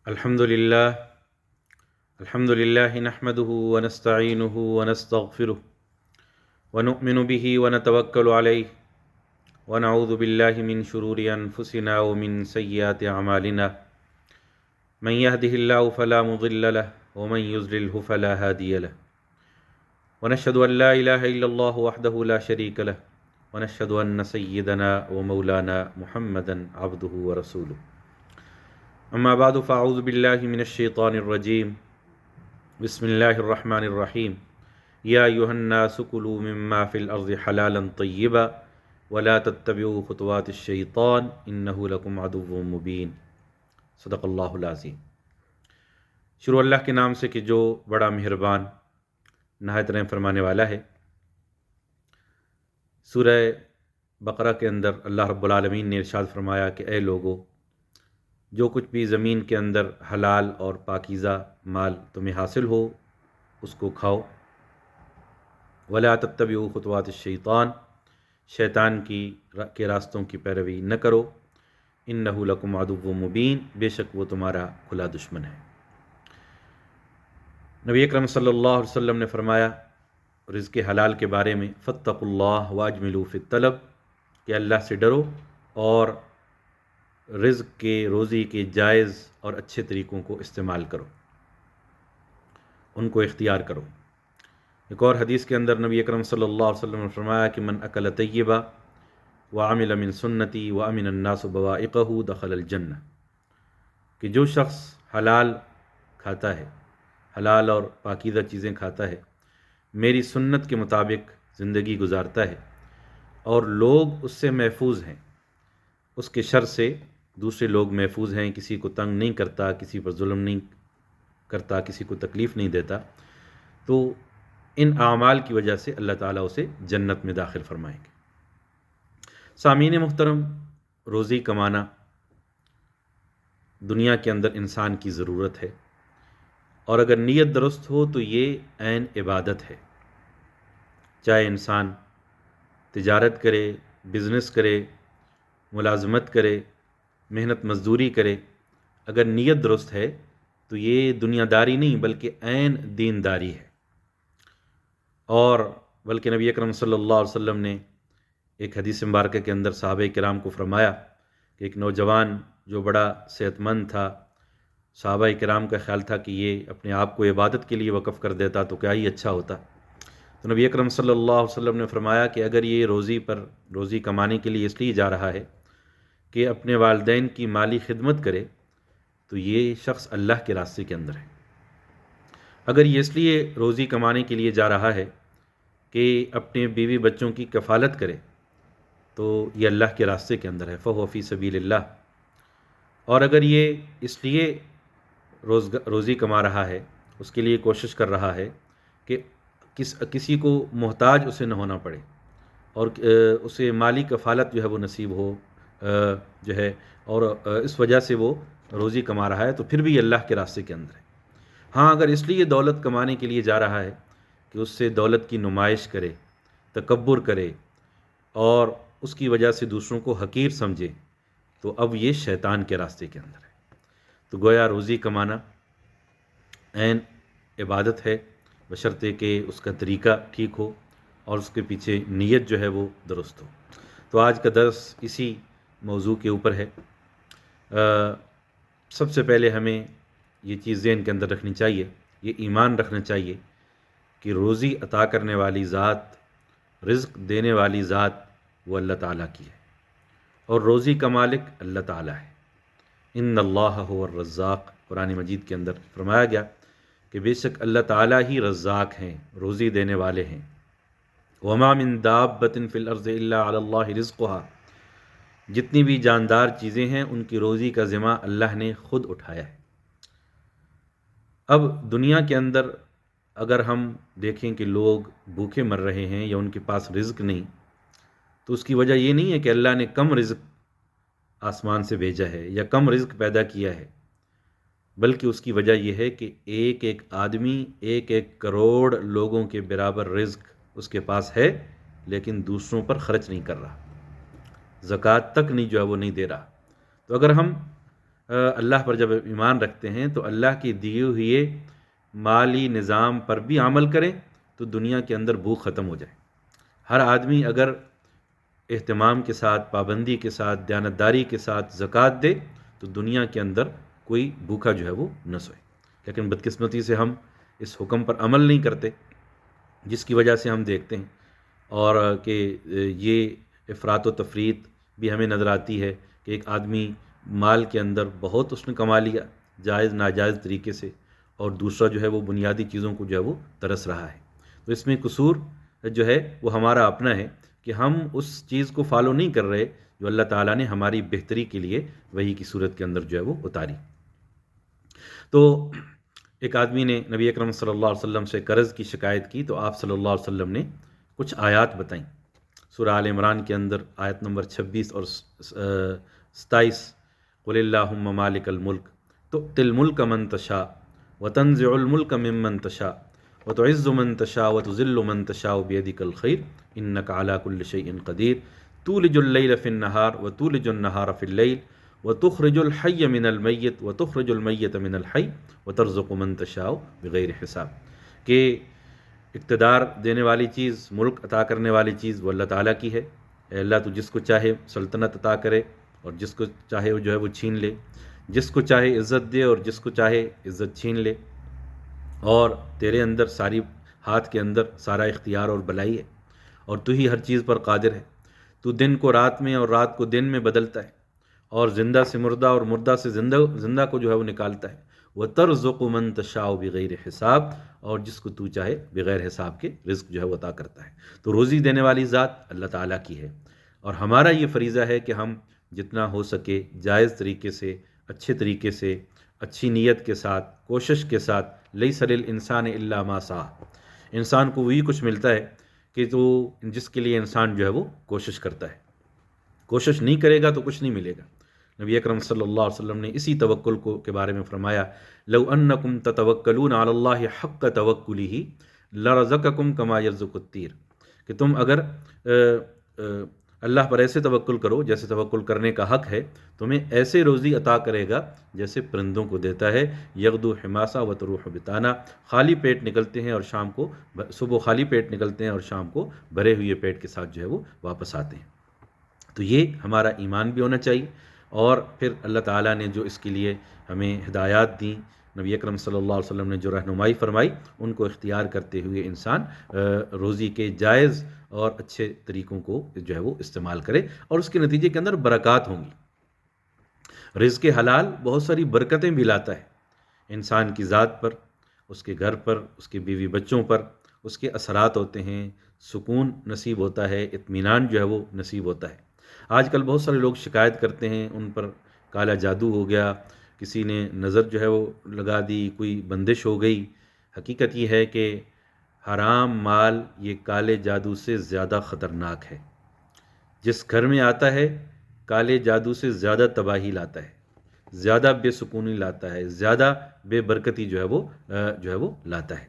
الحمد لله نحمده ونستعينه ونستغفره ونؤمن به ونتوكل عليه ونعوذ بالله من شرور أنفسنا ومن سيئات أعمالنا من يهده الله فلا مضل له ومن يضلله فلا هادي له ونشهد أن لا إله إلا الله وحده لا شريك له ونشهد أن سيدنا ومولانا محمدا عبده ورسوله اما بعد فاعوذ باللہ من الشیطان الرجیم بسم اللہ الرحمن الرحیم یا ایہا الناس کلوا مما فی الارض حلالا طیبا ولا تتبعوا خطوات الشیطان انہ لکم عدو مبین۔ صدق اللہ العظیم۔ شروع اللہ کے نام سے کہ جو بڑا مہربان نہایت رحم فرمانے والا ہے۔ سورہ بقرہ کے اندر اللہ رب العالمین نے ارشاد فرمایا کہ اے لوگو، جو کچھ بھی زمین کے اندر حلال اور پاکیزہ مال تمہیں حاصل ہو اس کو کھاؤ، ولا تتبعوا خطوات الشیطان، شیطان کے راستوں کی پیروی نہ کرو، انہ لکم عدو مبین، بے شک وہ تمہارا کھلا دشمن ہے۔ نبی اکرم صلی اللہ علیہ وسلم نے فرمایا رزق حلال کے بارے میں، فاتقوا اللہ واجملوا فی الطلب، کہ اللہ سے ڈرو اور رزق کے روزی کے جائز اور اچھے طریقوں کو استعمال کرو، ان کو اختیار کرو۔ ایک اور حدیث کے اندر نبی اکرم صلی اللہ علیہ وسلم نے فرمایا کہ من اکل طیبا وعمل من سنتی وامن الناس بوائقہ دخل الجنہ، کہ جو شخص حلال کھاتا ہے، حلال اور پاکیزہ چیزیں کھاتا ہے، میری سنت کے مطابق زندگی گزارتا ہے اور لوگ اس سے محفوظ ہیں، اس کے شر سے دوسرے لوگ محفوظ ہیں، کسی کو تنگ نہیں کرتا، کسی پر ظلم نہیں کرتا، کسی کو تکلیف نہیں دیتا، تو ان اعمال کی وجہ سے اللہ تعالیٰ اسے جنت میں داخل فرمائیں گے۔ سامعین محترم، روزی کمانا دنیا کے اندر انسان کی ضرورت ہے، اور اگر نیت درست ہو تو یہ عین عبادت ہے۔ چاہے انسان تجارت کرے، بزنس کرے، ملازمت کرے، محنت مزدوری کرے، اگر نیت درست ہے تو یہ دنیا داری نہیں بلکہ عین دینداری ہے۔ اور بلکہ نبی اکرم صلی اللہ علیہ وسلم نے ایک حدیث مبارکہ کے اندر صحابہ کرام کو فرمایا کہ ایک نوجوان جو بڑا صحت مند تھا، صحابہ کرام کا خیال تھا کہ یہ اپنے آپ کو عبادت کے لیے وقف کر دیتا تو کیا ہی اچھا ہوتا۔ تو نبی اکرم صلی اللہ علیہ وسلم نے فرمایا کہ اگر یہ روزی کمانے کے لیے اس لیے جا رہا ہے کہ اپنے والدین کی مالی خدمت کرے تو یہ شخص اللہ کے راستے کے اندر ہے۔ اگر یہ اس لیے روزی کمانے کے لیے جا رہا ہے کہ اپنے بیوی بچوں کی کفالت کرے تو یہ اللہ کے راستے کے اندر ہے، فہو فی سبیل اللہ۔ اور اگر یہ اس لیے روزی کما رہا ہے، اس کے لیے کوشش کر رہا ہے کہ کسی کو محتاج اسے نہ ہونا پڑے اور اسے مالی کفالت جو ہے وہ نصیب ہو جو ہے، اور اس وجہ سے وہ روزی کما رہا ہے تو پھر بھی اللہ کے راستے کے اندر ہے۔ ہاں، اگر اس لیے دولت کمانے کے لیے جا رہا ہے کہ اس سے دولت کی نمائش کرے، تکبر کرے اور اس کی وجہ سے دوسروں کو حقیر سمجھے تو اب یہ شیطان کے راستے کے اندر ہے۔ تو گویا روزی کمانا عین عبادت ہے، بشرطے کہ اس کا طریقہ ٹھیک ہو اور اس کے پیچھے نیت جو ہے وہ درست ہو۔ تو آج کا درس اسی موضوع کے اوپر ہے۔ سب سے پہلے ہمیں یہ چیز ذہن کے اندر رکھنی چاہیے، یہ ایمان رکھنا چاہیے کہ روزی عطا کرنے والی ذات، رزق دینے والی ذات وہ اللہ تعالیٰ کی ہے، اور روزی کا مالک اللہ تعالیٰ ہے۔ ان اللہ هو الرزاق، قرآن مجید کے اندر فرمایا گیا کہ بے شک اللہ تعالیٰ ہی رزاق ہیں، روزی دینے والے ہیں۔ وما من دابۃ فی الارض الا علی اللہ رزقها، جتنی بھی جاندار چیزیں ہیں ان کی روزی کا ذمہ اللہ نے خود اٹھایا ہے۔ اب دنیا کے اندر اگر ہم دیکھیں کہ لوگ بھوکے مر رہے ہیں یا ان کے پاس رزق نہیں، تو اس کی وجہ یہ نہیں ہے کہ اللہ نے کم رزق آسمان سے بھیجا ہے یا کم رزق پیدا کیا ہے، بلکہ اس کی وجہ یہ ہے کہ ایک ایک آدمی 1-1 کروڑ لوگوں کے برابر رزق اس کے پاس ہے، لیکن دوسروں پر خرچ نہیں کر رہا، زکوٰۃ تک نہیں جو ہے وہ نہیں دے رہا۔ تو اگر ہم اللہ پر جب ایمان رکھتے ہیں تو اللہ کے دیے ہوئے مالی نظام پر بھی عمل کریں تو دنیا کے اندر بھوک ختم ہو جائے۔ ہر آدمی اگر اہتمام کے ساتھ، پابندی کے ساتھ، دیانتداری کے ساتھ زکوٰۃ دے تو دنیا کے اندر کوئی بھوکا جو ہے وہ نہ سوئے۔ لیکن بدقسمتی سے ہم اس حکم پر عمل نہیں کرتے، جس کی وجہ سے ہم دیکھتے ہیں اور کہ یہ افراط و تفریط بھی ہمیں نظر آتی ہے کہ ایک آدمی مال کے اندر بہت اس نے کما لیا جائز ناجائز طریقے سے، اور دوسرا جو ہے وہ بنیادی چیزوں کو جو ہے وہ ترس رہا ہے۔ تو اس میں قصور جو ہے وہ ہمارا اپنا ہے کہ ہم اس چیز کو فالو نہیں کر رہے جو اللہ تعالیٰ نے ہماری بہتری کے لیے وحی کی صورت کے اندر جو ہے وہ اتاری۔ تو ایک آدمی نے نبی اکرم صلی اللہ علیہ وسلم سے قرض کی شکایت کی تو آپ صلی اللہ علیہ وسلم نے کچھ آیات بتائیں۔ سورہ آل عمران کے اندر آیت نمبر 26 اور 27، قل اللہم مالک الملک تؤتی الملک من تشاء وتنزع الملک ممن تشاء وتعز من تشاء وتذل من تشاء بیدک الخیر انک علی کل شیء قدیر تولج اللیل فی النہار وتولج النہار فی اللیل وتخرج الحی من المیت وتخرج المیت من الحی وترزق من تشاء بغیر حساب، کہ اقتدار دینے والی چیز، ملک عطا کرنے والی چیز وہ اللہ تعالیٰ کی ہے۔ اے اللہ تو جس کو چاہے سلطنت عطا کرے اور جس کو چاہے وہ جو ہے وہ چھین لے، جس کو چاہے عزت دے اور جس کو چاہے عزت چھین لے، اور تیرے اندر ساری ہاتھ کے اندر سارا اختیار اور بلائی ہے، اور تو ہی ہر چیز پر قادر ہے۔ تو دن کو رات میں اور رات کو دن میں بدلتا ہے، اور زندہ سے مردہ اور مردہ سے زندہ کو جو ہے وہ نکالتا ہے۔ وَتَرْزُقُ مَن تَشَاءُ بِغَيْرِ حساب، اور جس کو تو چاہے بغیر حساب کے رزق جو ہے وہ عطا کرتا ہے۔ تو روزی دینے والی ذات اللہ تعالیٰ کی ہے، اور ہمارا یہ فریضہ ہے کہ ہم جتنا ہو سکے جائز طریقے سے، اچھے طریقے سے، اچھی نیت کے ساتھ، کوشش کے ساتھ، لَيْسَ لِلْإِنسَانِ إِلَّا مَا سَعَى، انسان کو وہی کچھ ملتا ہے کہ تو جس کے لیے انسان جو ہے وہ کوشش کرتا ہے۔ کوشش نہیں کرے گا تو کچھ نہیں ملے گا۔ نبی اکرم صلی اللہ علیہ وسلم نے اسی توکل کو کے بارے میں فرمایا، لو انکم تتوکلون علی اللہ حق توکلہ لرزقکم کما یرزق الطیر، کہ تم اگر اللہ پر ایسے توکل کرو جیسے توکل کرنے کا حق ہے، تمہیں ایسے روزی عطا کرے گا جیسے پرندوں کو دیتا ہے۔ یغدو حماسا و تروح بتانا، خالی پیٹ نکلتے ہیں اور شام کو، صبح خالی پیٹ نکلتے ہیں اور شام کو بھرے ہوئے پیٹ کے ساتھ جو ہے وہ واپس آتے ہیں۔ تو یہ ہمارا ایمان بھی ہونا چاہیے، اور پھر اللہ تعالیٰ نے جو اس کے لیے ہمیں ہدایات دیں، نبی اکرم صلی اللہ علیہ وسلم نے جو رہنمائی فرمائی، ان کو اختیار کرتے ہوئے انسان روزی کے جائز اور اچھے طریقوں کو جو ہے وہ استعمال کرے، اور اس کے نتیجے کے اندر برکات ہوں گی۔ رزق حلال بہت ساری برکتیں بھی لاتا ہے انسان کی ذات پر، اس کے گھر پر، اس کے بیوی بچوں پر، اس کے اثرات ہوتے ہیں، سکون نصیب ہوتا ہے، اطمینان جو ہے وہ نصیب ہوتا ہے۔ آج کل بہت سارے لوگ شکایت کرتے ہیں ان پر کالا جادو ہو گیا، کسی نے نظر جو ہے وہ لگا دی، کوئی بندش ہو گئی۔ حقیقت یہ ہے کہ حرام مال یہ کالے جادو سے زیادہ خطرناک ہے۔ جس گھر میں آتا ہے کالے جادو سے زیادہ تباہی لاتا ہے، زیادہ بے سکونی لاتا ہے، زیادہ بے برکتی جو ہے وہ لاتا ہے۔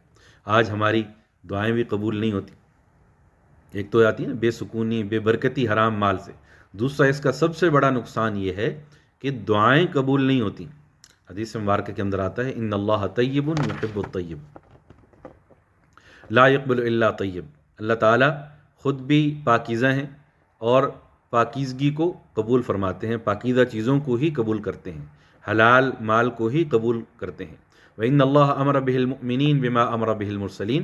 آج ہماری دعائیں بھی قبول نہیں ہوتی۔ ایک تو آتی ہے نا بے سکونی، بے برکتی حرام مال سے، دوسرا اس کا سب سے بڑا نقصان یہ ہے کہ دعائیں قبول نہیں ہوتی۔ حدیث مبارکہ کے اندر آتا ہے ان اللہ طیب یحب الطیب لا یقبل الا طیب، اللہ تعالیٰ خود بھی پاکیزہ ہیں اور پاکیزگی کو قبول فرماتے ہیں، پاکیزہ چیزوں کو ہی قبول کرتے ہیں، حلال مال کو ہی قبول کرتے ہیں۔ وَإِنَّ اللَّهَ أَمَرَ بِهِ الْمُؤْمِنِينَ بِمَا أَمَرَ بِهِ الْمُرْسَلِينَ،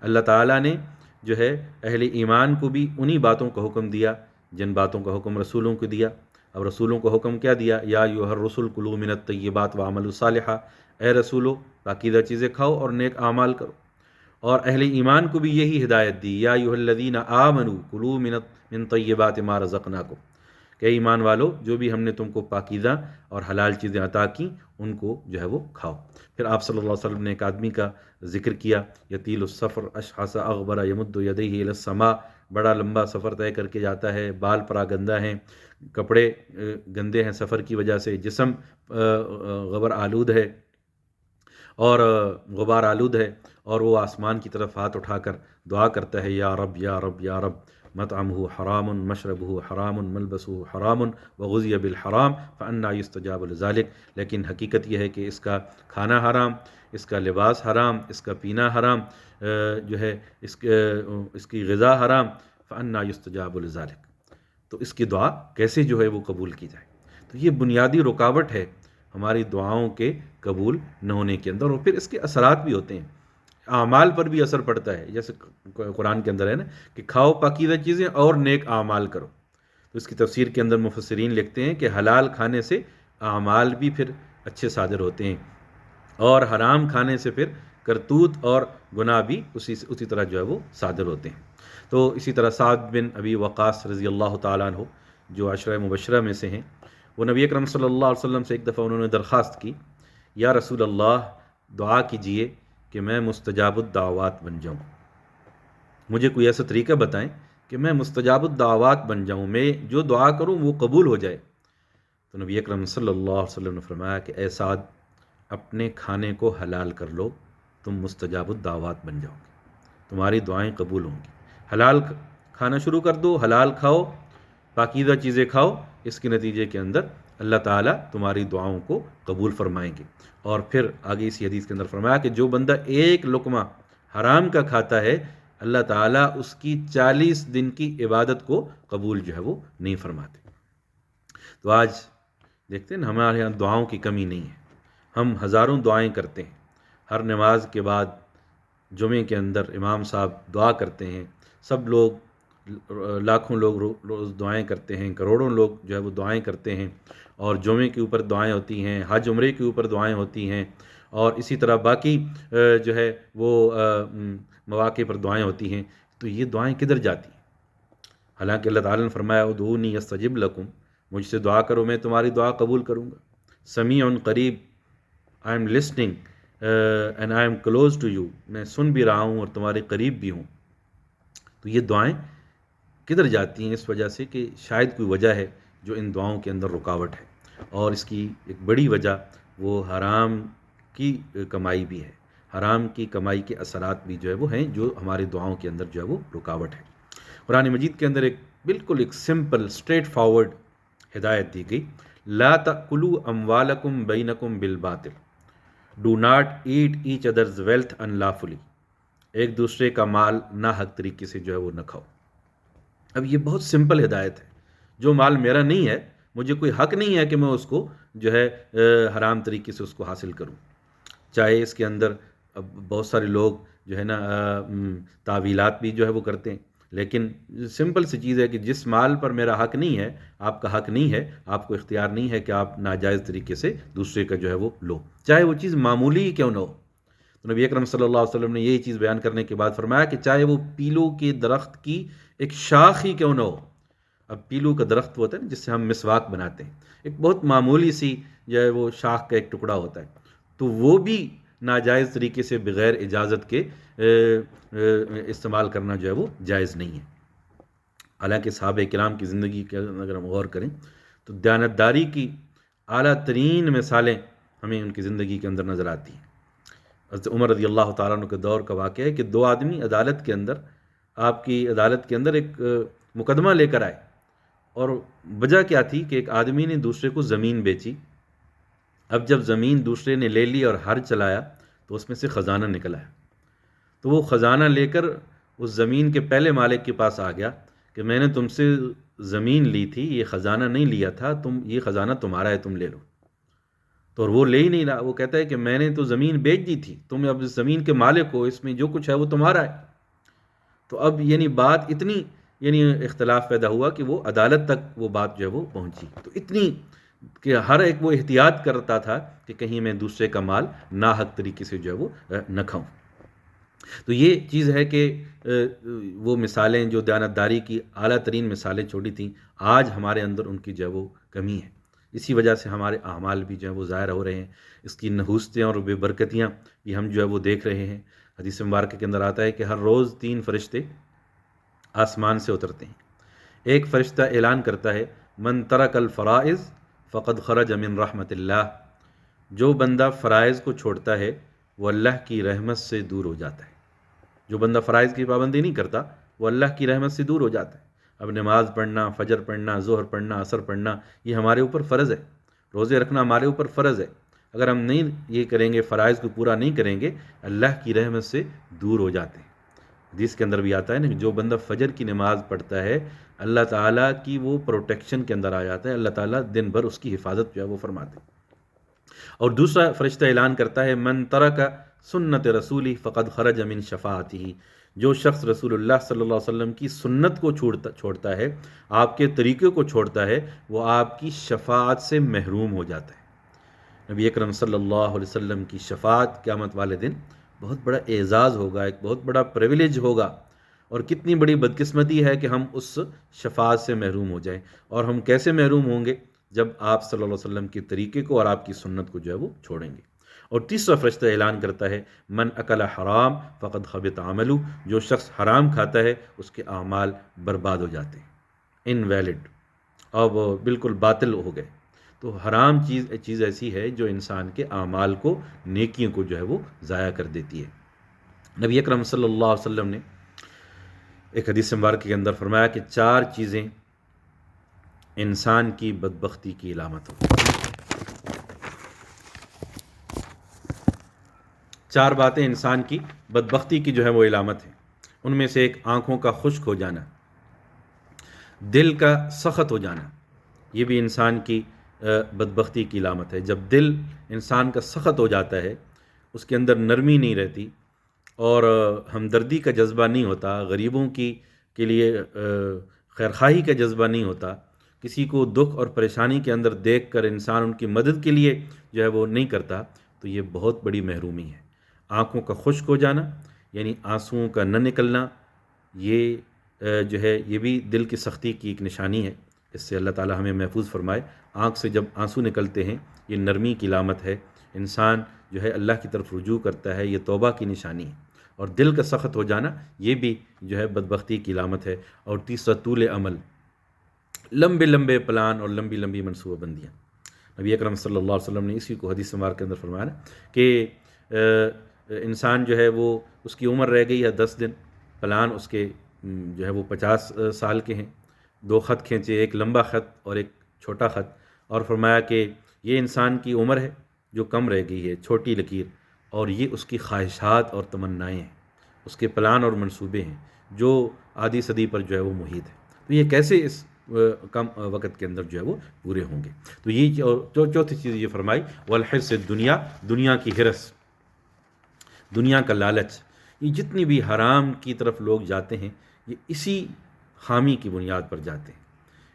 اللہ تعالیٰ نے جو ہے اہل ایمان کو بھی انہی باتوں کا حکم دیا جن باتوں کا حکم رسولوں کو دیا۔ اب رسولوں کو حکم کیا دیا؟ یا ایھا الرسل کلوا من الطیبات واعملوا صالحا، اے رسولو پاکیزہ چیزیں کھاؤ اور نیک اعمال کرو۔ اور اہل ایمان کو بھی یہی ہدایت دی، یا ایھا الذین آمنوا کلوا من طیبات ما رزقناکم، کہ ایمان والو جو بھی ہم نے تم کو پاکیزہ اور حلال چیزیں عطا کی ان کو جو ہے وہ کھاؤ۔ پھر آپ صلی اللہ علیہ وسلم نے ایک آدمی کا ذکر کیا، یطیل السفر اشعث اغبر یمد یدیہ الی السماء، بڑا لمبا سفر طے کر کے جاتا ہے، بال پرا گندہ ہیں، کپڑے گندے ہیں سفر کی وجہ سے، جسم غبر آلود ہے اور غبار آلود ہے، اور وہ آسمان کی طرف ہاتھ اٹھا کر دعا کرتا ہے، یا رب یا رب یا رب، مطعمہ حرام مشربہ حرام ملبسہ حرام وغذی بالحرام فأنی یستجاب لذلک، لیکن حقیقت یہ ہے کہ اس کا کھانا حرام، اس کا لباس حرام، اس کا پینا حرام، جو ہے اس کی غذا حرام، فأنی یستجاب لذلک، تو اس کی دعا کیسے جو ہے وہ قبول کی جائے؟ تو یہ بنیادی رکاوٹ ہے ہماری دعاؤں کے قبول نہ ہونے کے اندر، اور پھر اس کے اثرات بھی ہوتے ہیں، اعمال پر بھی اثر پڑتا ہے، جیسے قرآن کے اندر ہے نا کہ کھاؤ پاکیزہ چیزیں اور نیک اعمال کرو، تو اس کی تفسیر کے اندر مفسرین لکھتے ہیں کہ حلال کھانے سے اعمال بھی پھر اچھے صادر ہوتے ہیں، اور حرام کھانے سے پھر کرتوت اور گناہ بھی اسی طرح جو ہے وہ صادر ہوتے ہیں۔ تو اسی طرح سعد بن ابی وقاص رضی اللہ تعالیٰ عنہ جو عشرہ مبشرہ میں سے ہیں، وہ نبی اکرم صلی اللہ علیہ وسلم سے ایک دفعہ انہوں نے درخواست کی، یا رسول اللہ دعا کیجئے کہ میں مستجاب الدعوات بن جاؤں، مجھے کوئی ایسا طریقہ بتائیں کہ میں مستجاب الدعوات بن جاؤں، میں جو دعا کروں وہ قبول ہو جائے۔ تو نبی اکرم صلی اللہ علیہ وسلم نے فرمایا کہ اے سعد، اپنے کھانے کو حلال کر لو، تم مستجاب الدعوات بن جاؤ گے، تمہاری دعائیں قبول ہوں گی۔ حلال کھانا شروع کر دو، حلال کھاؤ، پاکیزہ چیزیں کھاؤ، اس کے نتیجے کے اندر اللہ تعالیٰ تمہاری دعاؤں کو قبول فرمائیں گے۔ اور پھر آگے اسی حدیث کے اندر فرمایا کہ جو بندہ ایک لقمہ حرام کا کھاتا ہے، اللہ تعالیٰ اس کی 40 دن کی عبادت کو قبول جو ہے وہ نہیں فرماتے۔ تو آج دیکھتے ہیں نا ہمارے یہاں دعاؤں کی کمی نہیں ہے، ہم ہزاروں دعائیں کرتے ہیں، ہر نماز کے بعد جمعے کے اندر امام صاحب دعا کرتے ہیں، سب لوگ لاکھوں لوگ روز دعائیں کرتے ہیں، کروڑوں لوگ جو ہے وہ دعائیں کرتے ہیں، اور جمعے کے اوپر دعائیں ہوتی ہیں، حج عمرے کے اوپر دعائیں ہوتی ہیں، اور اسی طرح باقی جو ہے وہ مواقع پر دعائیں ہوتی ہیں۔ تو یہ دعائیں کدھر جاتی ہیں؟ حالانکہ اللہ تعالیٰ نے فرمایا ادعونی استجب لکم، مجھ سے دعا کرو میں تمہاری دعا قبول کروں گا، سمیع قریب، I am listening and I am close to you, میں سن بھی رہا ہوں اور تمہارے قریب بھی ہوں۔ تو یہ دعائیں کدھر جاتی ہیں؟ اس وجہ سے کہ شاید کوئی وجہ ہے جو ان دعاؤں کے اندر رکاوٹ ہے، اور اس کی ایک بڑی وجہ وہ حرام کی کمائی بھی ہے، حرام کی کمائی کے اثرات بھی جو ہے وہ ہیں جو ہماری دعاؤں کے اندر جو ہے وہ رکاوٹ ہے۔ قرآن مجید کے اندر بالکل ایک سمپل اسٹریٹ فارورڈ ہدایت دی گئی، لا تأکلوا اموالکم بینکم بالباطل، do not eat each other's wealth unlawfully، ایک دوسرے کا مال ناحق طریقے سے جو ہے وہ نہ کھاؤ۔ اب یہ بہت سمپل ہدایت ہے، جو مال میرا نہیں ہے مجھے کوئی حق نہیں ہے کہ میں اس کو جو ہے حرام طریقے سے اس کو حاصل کروں، چاہے اس کے اندر اب بہت سارے لوگ جو ہے نا تعویلات بھی جو ہے وہ کرتے ہیں، لیکن سمپل سی چیز ہے کہ جس مال پر میرا حق نہیں ہے، آپ کا حق نہیں ہے، آپ کو اختیار نہیں ہے کہ آپ ناجائز طریقے سے دوسرے کا جو ہے وہ لو، چاہے وہ چیز معمولی ہی کیوں نہ ہو۔ تو نبی اکرم صلی اللہ علیہ وسلم نے یہی چیز بیان کرنے کے بعد فرمایا کہ چاہے وہ پیلو کے درخت کی ایک شاخ ہی کیوں نہ ہو۔ اب پیلو کا درخت ہوتا ہے نا جس سے ہم مسواک بناتے ہیں، ایک بہت معمولی سی جو ہے وہ شاخ کا ایک ٹکڑا ہوتا ہے، تو وہ بھی ناجائز طریقے سے بغیر اجازت کے استعمال کرنا جو ہے وہ جائز نہیں ہے۔ حالانکہ صحابہ کرام کی زندگی کے اگر ہم غور کریں تو دیانتداری کی اعلیٰ ترین مثالیں ہمیں ان کی زندگی کے اندر نظر آتی ہیں۔ حضرت عمر رضی اللہ تعالیٰ عنہ کے دور کا واقعہ ہے کہ دو آدمی عدالت کے اندر، آپ کی عدالت کے اندر ایک مقدمہ لے کر آئے، اور وجہ کیا تھی کہ ایک آدمی نے دوسرے کو زمین بیچی، اب جب زمین دوسرے نے لے لی اور ہر چلایا تو اس میں سے خزانہ نکل آیا، تو وہ خزانہ لے کر اس زمین کے پہلے مالک کے پاس آ گیا کہ میں نے تم سے زمین لی تھی، یہ خزانہ نہیں لیا تھا، یہ خزانہ تمہارا ہے، تم لے لو۔ تو وہ لے ہی نہیں رہا، وہ کہتا ہے کہ میں نے تو زمین بیچ دی تھی، تم اب اس زمین کے مالک ہو، اس میں جو کچھ ہے وہ تمہارا ہے۔ تو اب بات اتنی اختلاف پیدا ہوا کہ وہ عدالت تک وہ بات جو ہے وہ پہنچی، تو اتنی کہ ہر ایک وہ احتیاط کرتا تھا کہ کہیں میں دوسرے کا مال ناحق طریقے سے جو ہے وہ نہ کھاؤں۔ تو یہ چیز ہے کہ وہ مثالیں جو دیانتداری کی اعلیٰ ترین مثالیں چھوڑی تھیں، آج ہمارے اندر ان کی جو ہے وہ کمی ہے، اسی وجہ سے ہمارے اعمال بھی جو ہے وہ ظاہر ہو رہے ہیں، اس کی نحوستیں اور بے برکتیاں بھی ہم جو ہے وہ دیکھ رہے ہیں۔ حدیث مبارکہ کے اندر آتا ہے کہ ہر روز 3 فرشتے آسمان سے اترتے ہیں، ایک فرشتہ اعلان کرتا ہے من ترک الفرائض فقد خرج من رحمت اللہ، جو بندہ فرائض کو چھوڑتا ہے وہ اللہ کی رحمت سے دور ہو جاتا ہے۔ جو بندہ فرائض کی پابندی نہیں کرتا وہ اللہ کی رحمت سے دور ہو جاتا ہے۔ اب نماز پڑھنا، فجر پڑھنا، ظہر پڑھنا، عصر پڑھنا، یہ ہمارے اوپر فرض ہے، روزے رکھنا ہمارے اوپر فرض ہے۔ اگر ہم نہیں یہ کریں گے، فرائض کو پورا نہیں کریں گے، اللہ کی رحمت سے دور ہو جاتے ہیں۔ حدیث کے اندر بھی آتا ہے نا کہ جو بندہ فجر کی نماز پڑھتا ہے، اللہ تعالیٰ کی وہ پروٹیکشن کے اندر آ جاتا ہے، اللہ تعالیٰ دن بھر اس کی حفاظت جو ہے وہ فرماتے ہیں۔ اور دوسرا فرشتہ اعلان کرتا ہے، من ترک سنت رسولی فقد خرج من شفاعتہ، جو شخص رسول اللہ صلی اللہ علیہ وسلم کی سنت کو چھوڑتا ہے، آپ کے طریقے کو چھوڑتا ہے، وہ آپ کی شفاعت سے محروم ہو جاتا ہے۔ نبی اکرم صلی اللہ علیہ وسلم کی شفاعت قیامت والے دن بہت بڑا اعزاز ہوگا، ایک بہت بڑا پریویلیج ہوگا، اور کتنی بڑی بدقسمتی ہے کہ ہم اس شفاعت سے محروم ہو جائیں۔ اور ہم کیسے محروم ہوں گے؟ جب آپ صلی اللہ علیہ وسلم کے طریقے کو اور آپ کی سنت کو جو ہے وہ چھوڑیں گے۔ اور تیسرا فرشتہ اعلان کرتا ہے، من اکل حرام فقد خبط عملو، جو شخص حرام کھاتا ہے اس کے اعمال برباد ہو جاتے ہیں، انویلڈ، اور وہ بالکل باطل ہو گئے۔ تو حرام چیز ایسی ہے جو انسان کے اعمال کو، نیکیوں کو جو ہے وہ ضائع کر دیتی ہے۔ نبی اکرم صلی اللہ علیہ وسلم نے ایک حدیث مبارکہ کے اندر فرمایا کہ 4 چیزیں انسان کی بدبختی کی علامت ہوتی ہیں۔ 4 باتیں انسان کی بدبختی کی جو ہے وہ علامت ہے۔ ان میں سے ایک آنکھوں کا خشک ہو جانا، دل کا سخت ہو جانا، یہ بھی انسان کی بدبختی کی علامت ہے۔ جب دل انسان کا سخت ہو جاتا ہے، اس کے اندر نرمی نہیں رہتی، اور ہمدردی کا جذبہ نہیں ہوتا، غریبوں کے لیے خیرخواہی کا جذبہ نہیں ہوتا، کسی کو دکھ اور پریشانی کے اندر دیکھ کر انسان ان کی مدد کے لیے جو ہے وہ نہیں کرتا، تو یہ بہت بڑی محرومی ہے۔ آنکھوں کا خشک ہو جانا یعنی آنسوؤں کا نہ نکلنا، یہ جو ہے یہ بھی دل کی سختی کی ایک نشانی ہے۔ اس سے اللہ تعالی ہمیں محفوظ فرمائے۔ آنکھ سے جب آنسو نکلتے ہیں، یہ نرمی کی علامت ہے، انسان جو ہے اللہ کی طرف رجوع کرتا ہے، یہ توبہ کی نشانی ہے۔ اور دل کا سخت ہو جانا، یہ بھی جو ہے بدبختی کی علامت ہے۔ اور تیسرا طول عمل، لمبے لمبے پلان اور لمبی لمبی منصوبہ بندیاں۔ نبی اکرم صلی اللہ علیہ وسلم نے اسی کو حدیث مبارک کے اندر فرمایا کہ انسان جو ہے وہ، اس کی عمر رہ گئی ہے 10 دن، پلان اس کے جو ہے وہ 50 سال کے ہیں، 2 خط کھینچے، ایک لمبا خط اور ایک چھوٹا خط، اور فرمایا کہ یہ انسان کی عمر ہے جو کم رہ گئی ہے، چھوٹی لکیر، اور یہ اس کی خواہشات اور تمنائیں ہیں، اس کے پلان اور منصوبے ہیں جو آدھی صدی پر جو ہے وہ محیط ہے۔ تو یہ کیسے اس کم وقت کے اندر جو ہے وہ پورے ہوں گے؟ تو یہ چوتھی چیز یہ فرمائی، والحرص الدنیا، دنیا کی حرص، دنیا کا لالچ۔ یہ جتنی بھی حرام کی طرف لوگ جاتے ہیں، یہ اسی خامی کی بنیاد پر جاتے ہیں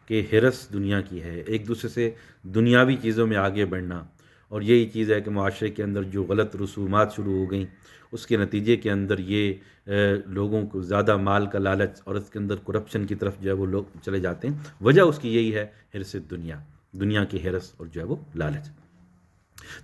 کہ حرص دنیا کی ہے، ایک دوسرے سے دنیاوی چیزوں میں آگے بڑھنا۔ اور یہی چیز ہے کہ معاشرے کے اندر جو غلط رسومات شروع ہو گئیں، اس کے نتیجے کے اندر یہ لوگوں کو زیادہ مال کا لالچ، اور اس کے اندر کرپشن کی طرف جو ہے وہ لوگ چلے جاتے ہیں۔ وجہ اس کی یہی ہے، حرص دنیا، دنیا کی حرص اور جو ہے وہ لالچ۔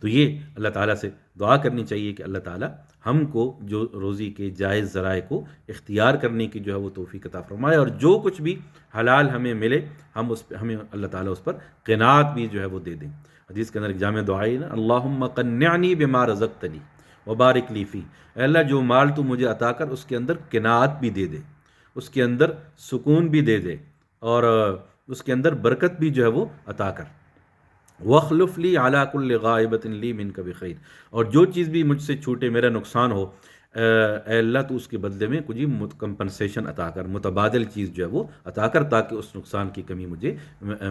تو یہ اللہ تعالیٰ سے دعا کرنی چاہیے کہ اللہ تعالیٰ ہم کو جو روزی کے جائز ذرائع کو اختیار کرنے کی جو ہے وہ توفیق عطا فرمائے، اور جو کچھ بھی حلال ہمیں ملے، ہمیں اللہ تعالیٰ اس پر قناعت بھی جو ہے وہ دے دیں۔ حدیث کے اندر ایک جامع دعا ہے نا، اللہم قنعنی بما رزقتنی وبارک لی فی، اے اللہ جو مال تو مجھے عطا کر، اس کے اندر قناعت بھی دے دے، اس کے اندر سکون بھی دے دے، اور اس کے اندر برکت بھی جو ہے وہ عطا کر۔ وَاخْلُفْ لِي عَلَىٰ كُلِّ غَائِبَةٍ لِّي مِنْكَ بِخَيْرٍ، اور جو چیز بھی مجھ سے چھوٹے، میرا نقصان ہو، اے اللہ تو اس کے بدلے میں کچھ کمپنسیشن عطا کر، متبادل چیز جو ہے وہ عطا کر، تاکہ اس نقصان کی کمی مجھے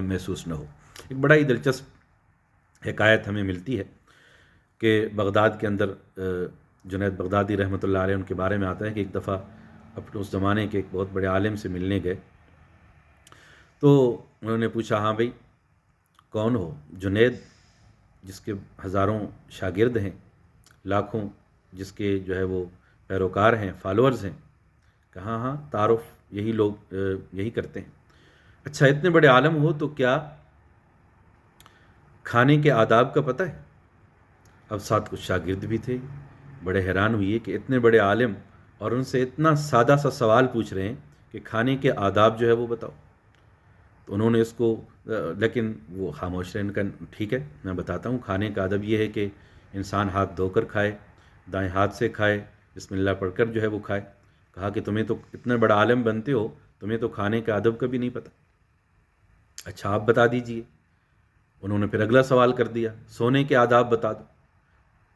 محسوس نہ ہو۔ ایک بڑا ہی دلچسپ حکایت ہمیں ملتی ہے کہ بغداد کے اندر جنید بغدادی رحمۃ اللہ علیہ، ان کے بارے میں آتا ہے کہ ایک دفعہ اپنے اس زمانے کے ایک بہت بڑے عالم سے ملنے گئے، تو انہوں نے پوچھا، ہاں بھائی کون ہو؟ جنید، جس کے ہزاروں شاگرد ہیں، لاکھوں جس کے جو ہے وہ پیروکار ہیں، فالوورز ہیں۔ کہا ہاں، تعارف یہی لوگ یہی کرتے ہیں۔ اچھا، اتنے بڑے عالم ہو تو کیا کھانے کے آداب کا پتہ ہے؟ اب ساتھ کچھ شاگرد بھی تھے، بڑے حیران ہوئے کہ اتنے بڑے عالم اور ان سے اتنا سادہ سا سوال پوچھ رہے ہیں کہ کھانے کے آداب جو ہے وہ بتاؤ۔ تو انہوں نے اس کو، لیکن وہ خاموش رہے۔ ان کا ٹھیک ہے، میں بتاتا ہوں۔ کھانے کا ادب یہ ہے کہ انسان ہاتھ دھو کر کھائے، دائیں ہاتھ سے کھائے، بسم اللہ پڑھ کر جو ہے وہ کھائے، کہا کہ تمہیں تو اتنا بڑا عالم بنتے ہو، تمہیں تو کھانے کا ادب کا بھی نہیں پتہ، اچھا آپ بتا دیجئے۔ انہوں نے پھر اگلا سوال کر دیا، سونے کے آداب بتا دو۔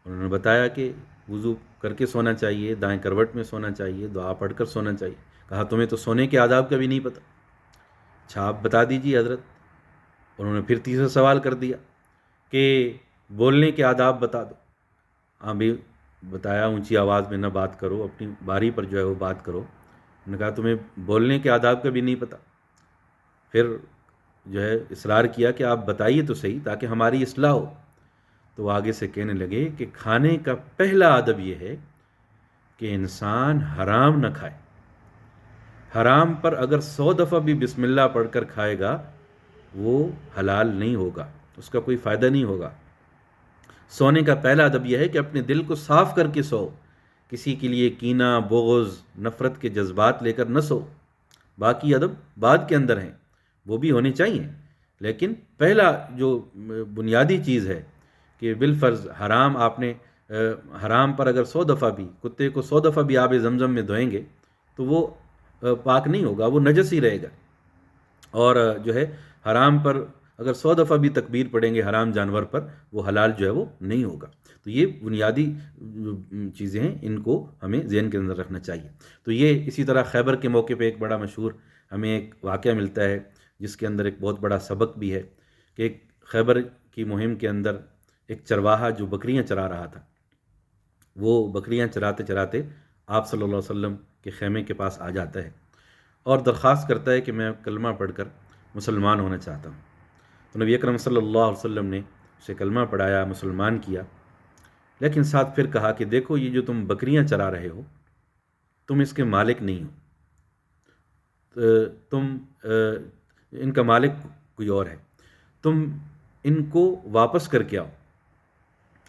انہوں نے بتایا کہ وضو کر کے سونا چاہیے، دائیں کروٹ میں سونا چاہیے، دعا پڑھ کر سونا چاہیے۔ کہا تمہیں تو سونے کے آداب کا بھی نہیں پتہ، اچھا آپ بتا دیجئے حضرت۔ انہوں نے پھر تیسرا سوال کر دیا کہ بولنے کے آداب بتا دو۔ ہاں بھی بتایا اونچی آواز میں نہ بات کرو، اپنی باری پر جو ہے وہ بات کرو۔ انہوں نے کہا تمہیں بولنے کے آداب کا بھی نہیں پتہ۔ پھر جو ہے اصرار کیا کہ آپ بتائیے تو صحیح تاکہ ہماری اصلاح ہو۔ تو وہ آگے سے کہنے لگے کہ کھانے کا پہلا ادب یہ ہے کہ انسان حرام نہ کھائے، حرام پر اگر 100 دفعہ بھی بسم اللہ پڑھ کر کھائے گا وہ حلال نہیں ہوگا، اس کا کوئی فائدہ نہیں ہوگا۔ سونے کا پہلا ادب یہ ہے کہ اپنے دل کو صاف کر کے سو، کسی کے لیے کینہ، بغض، نفرت کے جذبات لے کر نہ سو۔ باقی ادب بعد کے اندر ہیں، وہ بھی ہونے چاہیے، لیکن پہلا جو بنیادی چیز ہے کہ بالفرض حرام آپ نے حرام پر اگر 100 دفعہ بھی، کتے کو 100 دفعہ بھی آب زمزم میں دھوئیں گے تو وہ پاک نہیں ہوگا، وہ نجس ہی رہے گا۔ اور جو ہے حرام پر اگر 100 دفعہ بھی تکبیر پڑھیں گے حرام جانور پر، وہ حلال جو ہے وہ نہیں ہوگا۔ تو یہ بنیادی چیزیں ہیں، ان کو ہمیں ذہن کے اندر رکھنا چاہیے۔ تو یہ اسی طرح خیبر کے موقع پہ ایک بڑا مشہور ہمیں ایک واقعہ ملتا ہے جس کے اندر ایک بہت بڑا سبق بھی ہے کہ ایک خیبر کی مہم کے اندر ایک چرواہا جو بکریاں چرا رہا تھا، وہ بکریاں چراتے چراتے آپ صلی اللہ علیہ وسلم کے خیمے کے پاس آ جاتا ہے اور درخواست کرتا ہے کہ میں کلمہ پڑھ کر مسلمان ہونا چاہتا ہوں۔ تو نبی اکرم صلی اللہ علیہ وسلم نے اسے کلمہ پڑھایا، مسلمان کیا، لیکن ساتھ پھر کہا کہ دیکھو یہ جو تم بکریاں چرا رہے ہو تم اس کے مالک نہیں ہو، تم ان کا مالک کوئی اور ہے، تم ان کو واپس کر کے آؤ،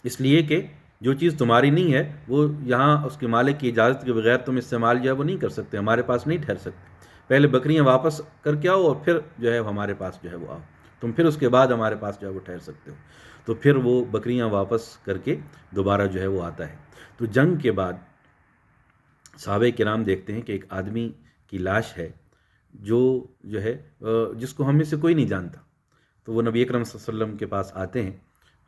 اس لیے کہ جو چیز تمہاری نہیں ہے وہ یہاں اس کے مالک کی اجازت کے بغیر تم استعمال جو ہے وہ نہیں کر سکتے، ہمارے پاس نہیں ٹھہر سکتے۔ پہلے بکریاں واپس کر کے آؤ اور پھر جو ہے ہمارے پاس جو ہے وہ آؤ، تم پھر اس کے بعد ہمارے پاس جو ہے وہ ٹھہر سکتے ہو۔ تو پھر وہ بکریاں واپس کر کے دوبارہ جو ہے وہ آتا ہے۔ تو جنگ کے بعد صحابہ کرام دیکھتے ہیں کہ ایک آدمی کی لاش ہے جو ہے جس کو ہم میں سے کوئی نہیں جانتا۔ تو وہ نبی اکرم صلی اللہ علیہ وسلم کے پاس آتے ہیں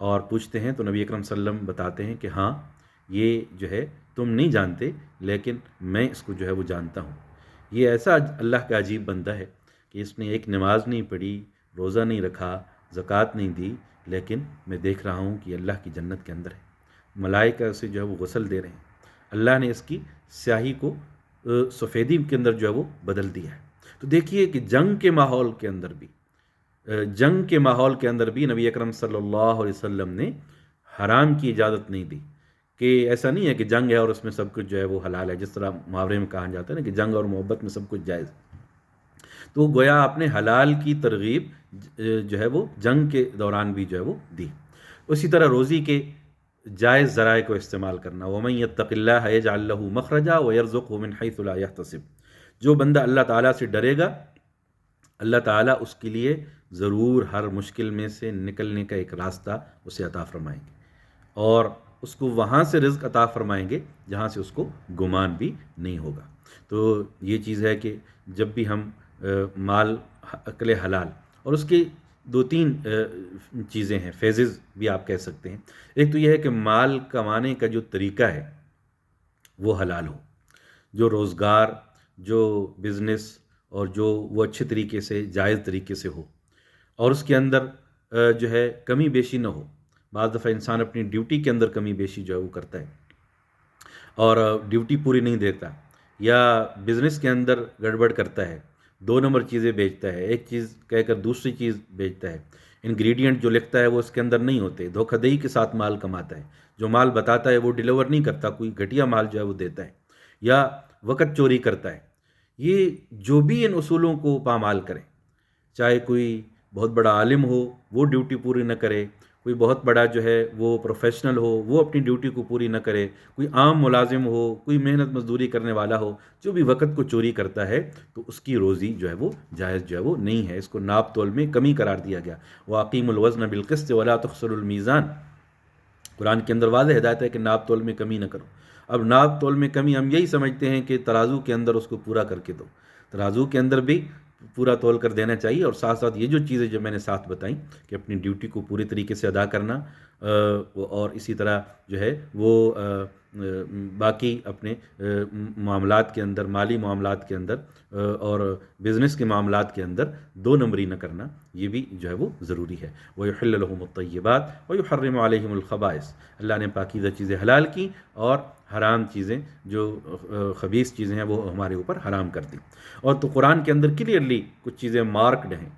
اور پوچھتے ہیں، تو نبی اکرم صلی اللہ علیہ وسلم بتاتے ہیں کہ ہاں یہ جو ہے تم نہیں جانتے لیکن میں اس کو جو ہے وہ جانتا ہوں۔ یہ ایسا اللہ کا عجیب بندہ ہے کہ اس نے ایک نماز نہیں پڑھی، روزہ نہیں رکھا، زکوٰۃ نہیں دی، لیکن میں دیکھ رہا ہوں کہ اللہ کی جنت کے اندر ہے، ملائکہ اسے جو ہے وہ غسل دے رہے ہیں، اللہ نے اس کی سیاہی کو سفیدی کے اندر جو ہے وہ بدل دیا ہے۔ تو دیکھیے کہ جنگ کے ماحول کے اندر بھی نبی اکرم صلی اللہ علیہ وسلم نے حرام کی اجازت نہیں دی، کہ ایسا نہیں ہے کہ جنگ ہے اور اس میں سب کچھ جو ہے وہ حلال ہے، جس طرح محاورے میں کہا جاتا ہے نا کہ جنگ اور محبت میں سب کچھ جائز ہے۔ تو گویا آپ نے حلال کی ترغیب جو ہے وہ جنگ کے دوران بھی جو ہے وہ دی۔ اسی طرح روزی کے جائز ذرائع کو استعمال کرنا، وَمَن يَتَّقِ اللَّهَ يَجْعَل لَّهُ مَخْرَجًا وَيَرْزُقْهُ مِنْ حَيْثُ لَا يَحْتَسِبُ۔ جو بندہ اللہ تعالیٰ سے ڈرے گا، اللہ تعالیٰ اس کے لیے ضرور ہر مشکل میں سے نکلنے کا ایک راستہ اسے عطا فرمائیں گے، اور اس کو وہاں سے رزق عطا فرمائیں گے جہاں سے اس کو گمان بھی نہیں ہوگا۔ تو یہ چیز ہے کہ جب بھی ہم مال اکل حلال، اور اس کی دو تین چیزیں ہیں، فیزز بھی آپ کہہ سکتے ہیں۔ ایک تو یہ ہے کہ مال کمانے کا جو طریقہ ہے وہ حلال ہو، جو روزگار، جو بزنس، اور جو وہ اچھے طریقے سے جائز طریقے سے ہو، اور اس کے اندر جو ہے کمی بیشی نہ ہو۔ بعض دفعہ انسان اپنی ڈیوٹی کے اندر کمی بیشی جو ہے وہ کرتا ہے اور ڈیوٹی پوری نہیں دیتا، یا بزنس کے اندر گڑبڑ کرتا ہے، 2 نمبر چیزیں بیچتا ہے، ایک چیز کہہ کر دوسری چیز بیچتا ہے، انگریڈینٹ جو لکھتا ہے وہ اس کے اندر نہیں ہوتے، دھوکہ دہی کے ساتھ مال کماتا ہے، جو مال بتاتا ہے وہ ڈیلیور نہیں کرتا، کوئی گھٹیا مال جو ہے وہ دیتا ہے، یا وقت چوری کرتا ہے۔ یہ جو بھی ان اصولوں کو پامال کرے، چاہے کوئی بہت بڑا عالم ہو وہ ڈیوٹی پوری نہ کرے، کوئی بہت بڑا جو ہے وہ پروفیشنل ہو وہ اپنی ڈیوٹی کو پوری نہ کرے، کوئی عام ملازم ہو، کوئی محنت مزدوری کرنے والا ہو، جو بھی وقت کو چوری کرتا ہے تو اس کی روزی جو ہے وہ جائز جو ہے وہ نہیں ہے، اس کو ناپ تول میں کمی قرار دیا گیا۔ وَأَقِیمُوا الْوَزْنَ بِالْقِسْطِ وَلَا تُخْسِرُوا الْمِیزَانَ۔ قرآن کے اندر واضح ہدایت ہے کہ ناپ تول میں کمی نہ کرو۔ اب ناپ تول میں کمی ہم یہی سمجھتے ہیں کہ ترازو کے اندر اس کو پورا کر کے دو، ترازو کے اندر بھی پورا تول کر دینا چاہیے، اور ساتھ ساتھ یہ جو چیزیں جو میں نے ساتھ بتائیں کہ اپنی ڈیوٹی کو پورے طریقے سے ادا کرنا، اور اسی طرح جو ہے وہ باقی اپنے معاملات کے اندر، مالی معاملات کے اندر اور بزنس کے معاملات کے اندر دو نمبری نہ کرنا، یہ بھی جو ہے وہ ضروری ہے۔ وَيُحِلُّ لَهُمُ الطَّيِّبَاتِ وَيُحَرِّمُ عَلَيْهِمُ الْخَبَائِثَ، اللہ نے پاکیزہ چیزیں حلال کی اور حرام چیزیں جو خبیث چیزیں ہیں وہ ہمارے اوپر حرام کر دی۔ اور تو قرآن کے اندر کلیئرلی کچھ چیزیں مارکڈ ہیں،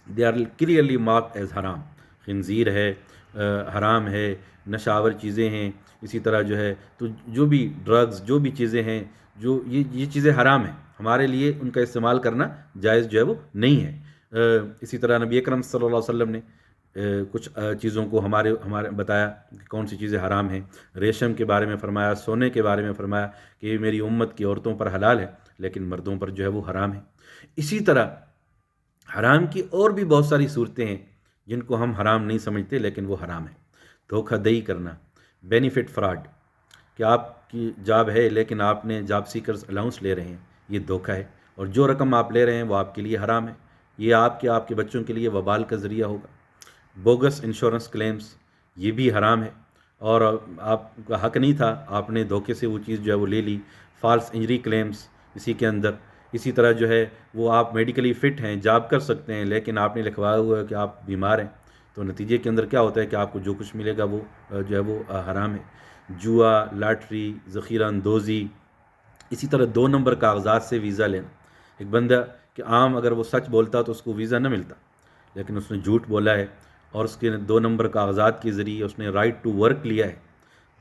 they are clearly marked as حرام۔ خنزیر ہے، حرام ہے، نشاور چیزیں ہیں، اسی طرح جو ہے تو جو بھی ڈرگز، جو بھی چیزیں ہیں، جو یہ چیزیں حرام ہیں، ہمارے لیے ان کا استعمال کرنا جائز جو ہے وہ نہیں ہے۔ اسی طرح نبی اکرم صلی اللہ علیہ وسلم نے کچھ چیزوں کو ہمارے بتایا کہ کون سی چیزیں حرام ہیں۔ ریشم کے بارے میں فرمایا، سونے کے بارے میں فرمایا کہ یہ میری امت کی عورتوں پر حلال ہے لیکن مردوں پر جو ہے وہ حرام ہے۔ اسی طرح حرام کی اور بھی بہت ساری صورتیں ہیں جن کو ہم حرام نہیں سمجھتے لیکن وہ حرام ہے۔ دھوکہ دہی کرنا، بینیفٹ فراڈ، کہ آپ کی جاب ہے لیکن آپ نے جاب سیکرز الاؤنس لے رہے ہیں، یہ دھوکہ ہے، اور جو رقم آپ لے رہے ہیں وہ آپ کے لیے حرام ہے، یہ آپ کے بچوں کے لیے وبال کا ذریعہ ہوگا۔ بوگس انشورنس کلیمز، یہ بھی حرام ہے، اور آپ کا حق نہیں تھا، آپ نے دھوکے سے وہ چیز جو ہے وہ لے لی۔ فالس انجری کلیمز اسی کے اندر، اسی طرح جو ہے وہ آپ میڈیکلی فٹ ہیں، جاب کر سکتے ہیں، لیکن آپ نے لکھوایا ہوا ہے کہ آپ بیمار ہیں، تو نتیجے کے اندر کیا ہوتا ہے کہ آپ کو جو کچھ ملے گا وہ جو ہے وہ حرام ہے۔ جوا، لاٹری، ذخیرہ اندوزی، اسی طرح 2 نمبر کاغذات سے ویزا لینا۔ ایک بندہ کہ عام اگر وہ سچ بولتا تو اس کو ویزا نہ ملتا، لیکن اس نے جھوٹ بولا ہے اور اس کے 2 نمبر کاغذات کے ذریعے اس نے رائٹ ٹو ورک لیا ہے،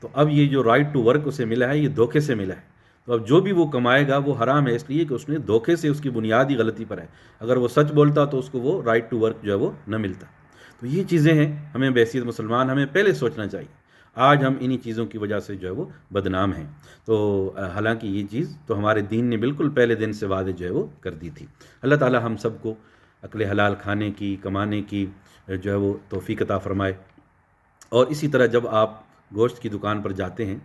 تو اب یہ جو رائٹ ٹو ورک اسے ملا ہے یہ دھوکے سے ملا ہے، تو اب جو بھی وہ کمائے گا وہ حرام ہے، اس لیے کہ اس نے دھوکے سے، اس کی بنیادی غلطی پر ہے۔ اگر وہ سچ بولتا تو اس کو وہ رائٹ ٹو ورک جو ہے وہ نہ ملتا۔ تو یہ چیزیں ہیں، ہمیں بحیثیت مسلمان ہمیں پہلے سوچنا چاہیے۔ آج ہم انہی چیزوں کی وجہ سے جو ہے وہ بدنام ہیں، تو حالانکہ یہ چیز تو ہمارے دین نے بالکل پہلے دن سے واضح جو ہے وہ کر دی تھی۔ اللہ تعالی ہم سب کو عقل حلال کھانے کی، کمانے کی جو ہے وہ توفیق عطا فرمائے۔ اور اسی طرح جب آپ گوشت کی دکان پر جاتے ہیں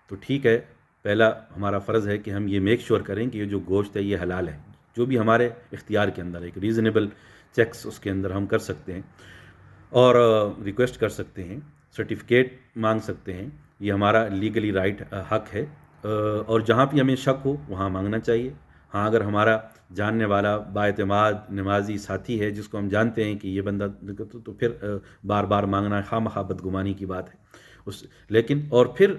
تو ٹھیک ہے، پہلا ہمارا فرض ہے کہ ہم یہ میک شور کریں کہ یہ جو گوشت ہے یہ حلال ہے، جو بھی ہمارے اختیار کے اندر ہے، ایک ریزنیبل چیکس اس کے اندر ہم کر سکتے ہیں اور ریکویسٹ کر سکتے ہیں، سرٹیفکیٹ مانگ سکتے ہیں، یہ ہمارا لیگلی رائٹ حق ہے، اور جہاں بھی ہمیں شک ہو وہاں مانگنا چاہیے۔ ہاں اگر ہمارا جاننے والا بااعتماد نمازی ساتھی ہے جس کو ہم جانتے ہیں کہ یہ بندہ، تو پھر بار بار مانگنا خواہ مخواہ بدگمانی کی بات ہے لیکن اور پھر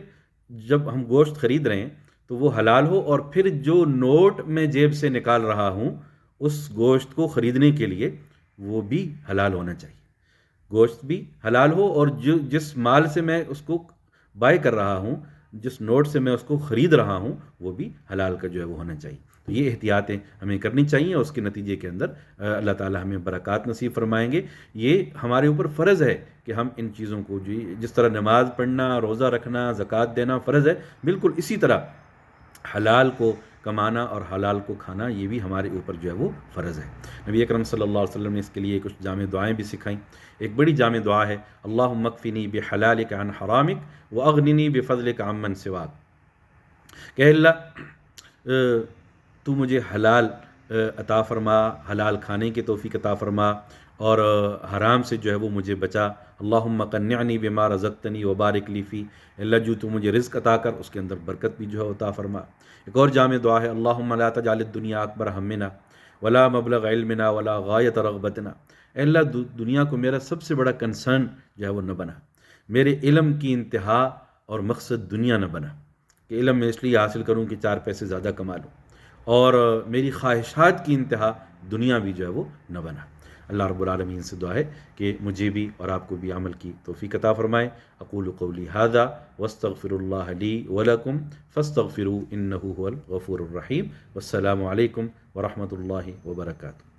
جب ہم گوشت خرید رہے ہیں تو وہ حلال ہو، اور پھر جو نوٹ میں جیب سے نکال رہا ہوں اس گوشت کو خریدنے کے لیے وہ بھی حلال ہونا چاہیے، گوشت بھی حلال ہو، اور جس مال سے میں اس کو بائی کر رہا ہوں، جس نوٹ سے میں اس کو خرید رہا ہوں وہ بھی حلال کا جو ہے وہ ہونا چاہیے۔ تو یہ احتیاطیں ہمیں کرنی چاہیے، اور اس کے نتیجے کے اندر اللہ تعالی ہمیں برکات نصیب فرمائیں گے۔ یہ ہمارے اوپر فرض ہے کہ ہم ان چیزوں کو، جس طرح نماز پڑھنا، روزہ رکھنا، زکوٰۃ دینا فرض ہے، بالکل اسی طرح حلال کو کمانا اور حلال کو کھانا یہ بھی ہمارے اوپر جو ہے وہ فرض ہے۔ نبی اکرم صلی اللہ علیہ وسلم نے اس کے لیے کچھ جامع دعائیں بھی سکھائیں۔ ایک بڑی جامع دعا ہے، اللہم اکفنی بحلالک عن حرامک واغننی بفضلک عمن سواک، کہ اللہ تو مجھے حلال عطا فرما، حلال کھانے کی توفیق عطا فرما، اور حرام سے جو ہے وہ مجھے بچا۔ اللہم قنعنی بما رزقتنی وبارک لی فی، اللہ جو تو مجھے رزق عطا کر اس کے اندر برکت بھی جو ہے عطا فرما۔ ایک اور جامع دعا ہے، اللہم لا تجعل الدنیا اکبر ہمنا ولا مبلغ علمنا ولا غایت رغبتنا، اے اللہ دنیا کو میرا سب سے بڑا کنسرن جو ہے وہ نہ بنا، میرے علم کی انتہا اور مقصد دنیا نہ بنا کہ علم میں اس لیے حاصل کروں کہ 4 پیسے زیادہ کما لوں، اور میری خواہشات کی انتہا دنیا بھی جو ہے وہ نہ بنا۔ اللہ رب العالمین سے دعا ہے کہ مجھے بھی اور آپ کو بھی عمل کی توفیق عطا فرمائے۔ اقول قولی ھذا واستغفر اللہ لی ولکم فاستغفروہ انہ ھو الغفور الرحیم، والسلام علیکم ورحمۃ اللہ وبرکاتہ۔